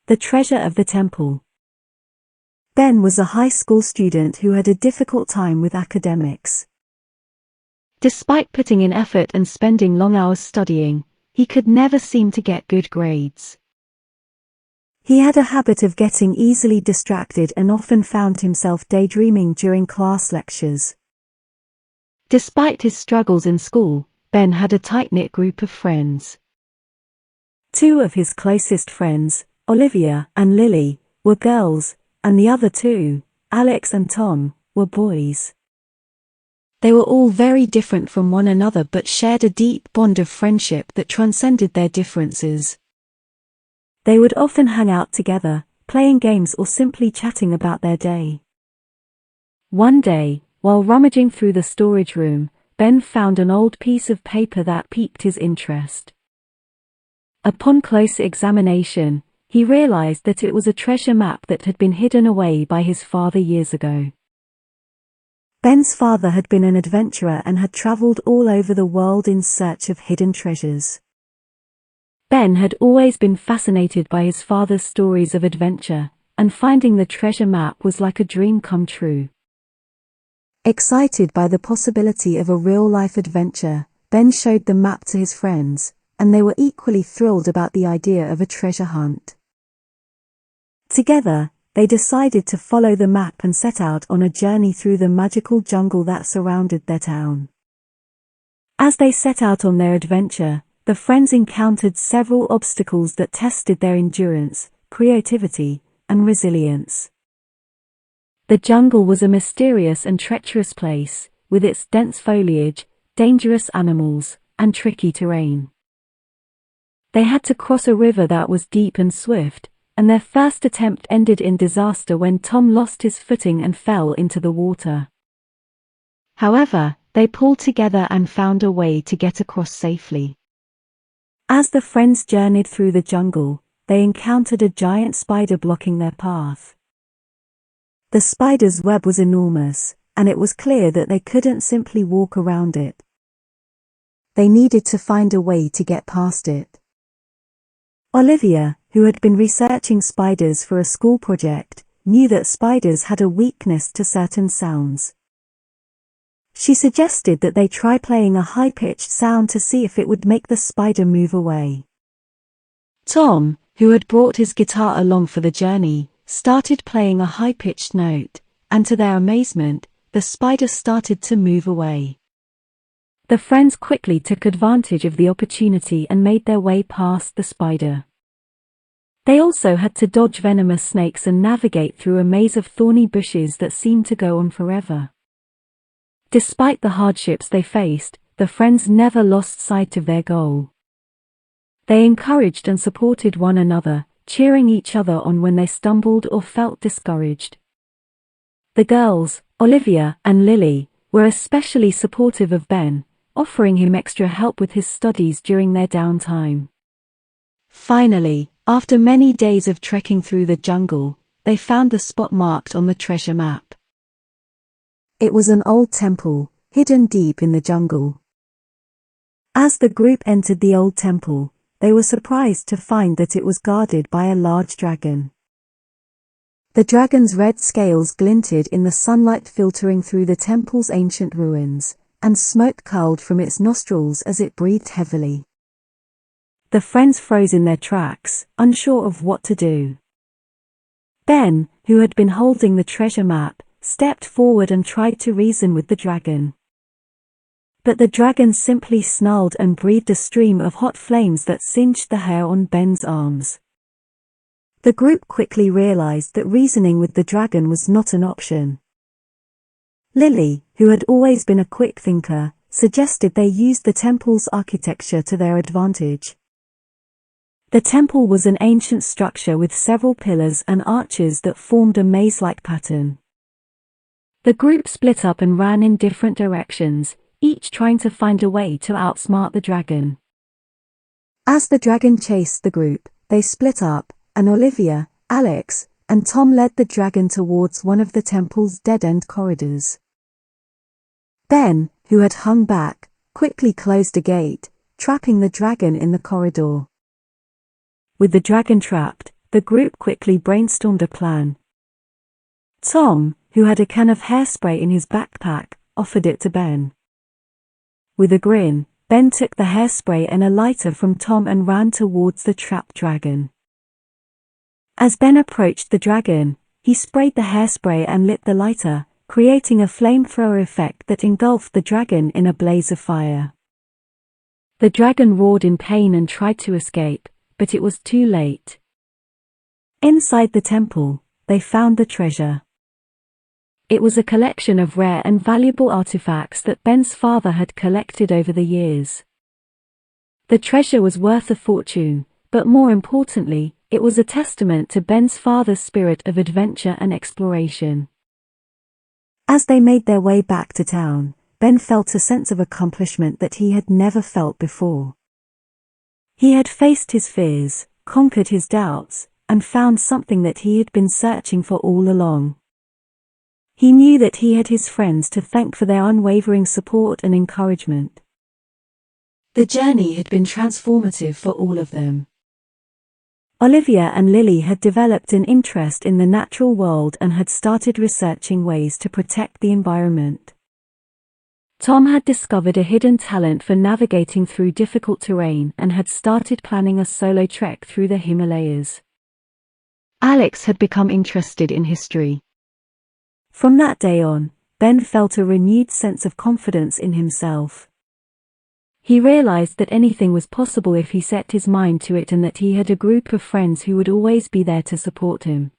The treasure of the temple. Ben was a high school student who had a difficult time with academics. Despite putting in effort and spending long hours studying, he could never seem to get good grades. He had a habit of getting easily distracted and often found himself daydreaming during class lectures. Despite his struggles in school, Ben had a tight-knit group of friends. Two of his closest friends, Olivia and Lily, were girls, and the other two, Alex and Tom, were boys. They were all very different from one another but shared a deep bond of friendship that transcended their differences. They would often hang out together, playing games or simply chatting about their day. One day, while rummaging through the storage room, Ben found an old piece of paper that piqued his interest. Upon close examination, he realized that it was a treasure map that had been hidden away by his father years ago. Ben's father had been an adventurer and had traveled all over the world in search of hidden treasures. Ben had always been fascinated by his father's stories of adventure, and finding the treasure map was like a dream come true. Excited by the possibility of a real-life adventure, Ben showed the map to his friends, and they were equally thrilled about the idea of a treasure hunt. Together, they decided to follow the map and set out on a journey through the magical jungle that surrounded their town. As they set out on their adventure, the friends encountered several obstacles that tested their endurance, creativity, and resilience. The jungle was a mysterious and treacherous place, with its dense foliage, dangerous animals, and tricky terrain. They had to cross a river that was deep and swift, and their first attempt ended in disaster when Tom lost his footing and fell into the water. However, they pulled together and found a way to get across safely. As the friends journeyed through the jungle, they encountered a giant spider blocking their path. The spider's web was enormous, and it was clear that they couldn't simply walk around it. They needed to find a way to get past it. Olivia, who had been researching spiders for a school project, knew that spiders had a weakness to certain sounds. She suggested that they try playing a high-pitched sound to see if it would make the spider move away. Tom, who had brought his guitar along for the journey, started playing a high-pitched note, and to their amazement, the spider started to move away. The friends quickly took advantage of the opportunity and made their way past the spider. They also had to dodge venomous snakes and navigate through a maze of thorny bushes that seemed to go on forever. Despite the hardships they faced, the friends never lost sight of their goal. They encouraged and supported one another, cheering each other on when they stumbled or felt discouraged. The girls, Olivia and Lily, were especially supportive of Ben, offering him extra help with his studies during their downtime. Finally, after many days of trekking through the jungle, they found the spot marked on the treasure map. It was an old temple, hidden deep in the jungle. As the group entered the old temple, they were surprised to find that it was guarded by a large dragon. The dragon's red scales glinted in the sunlight filtering through the temple's ancient ruins, and smoke curled from its nostrils as it breathed heavily. The friends froze in their tracks, unsure of what to do. Ben, who had been holding the treasure map, stepped forward and tried to reason with the dragon. But the dragon simply snarled and breathed a stream of hot flames that singed the hair on Ben's arms. The group quickly realized that reasoning with the dragon was not an option. Lily, who had always been a quick thinker, suggested they use the temple's architecture to their advantage. The temple was an ancient structure with several pillars and arches that formed a maze-like pattern. The group split up and ran in different directions, each trying to find a way to outsmart the dragon. As the dragon chased the group, they split up, and Olivia, Alex, and Tom led the dragon towards one of the temple's dead-end corridors. Ben, who had hung back, quickly closed a gate, trapping the dragon in the corridor. With the dragon trapped, the group quickly brainstormed a plan. Tom, who had a can of hairspray in his backpack, offered it to Ben. With a grin, Ben took the hairspray and a lighter from Tom and ran towards the trapped dragon. As Ben approached the dragon, he sprayed the hairspray and lit the lighter, creating a flamethrower effect that engulfed the dragon in a blaze of fire. The dragon roared in pain and tried to escape, but it was too late. Inside the temple, they found the treasure. It was a collection of rare and valuable artifacts that Ben's father had collected over the years. The treasure was worth a fortune, but more importantly, it was a testament to Ben's father's spirit of adventure and exploration. As they made their way back to town, Ben felt a sense of accomplishment that he had never felt before. He had faced his fears, conquered his doubts, and found something that he had been searching for all along. He knew that he had his friends to thank for their unwavering support and encouragement. The journey had been transformative for all of them. Olivia and Lily had developed an interest in the natural world and had started researching ways to protect the environment. Tom had discovered a hidden talent for navigating through difficult terrain and had started planning a solo trek through the Himalayas. Alex had become interested in history. From that day on, Ben felt a renewed sense of confidence in himself. He realized that anything was possible if he set his mind to it and that he had a group of friends who would always be there to support him.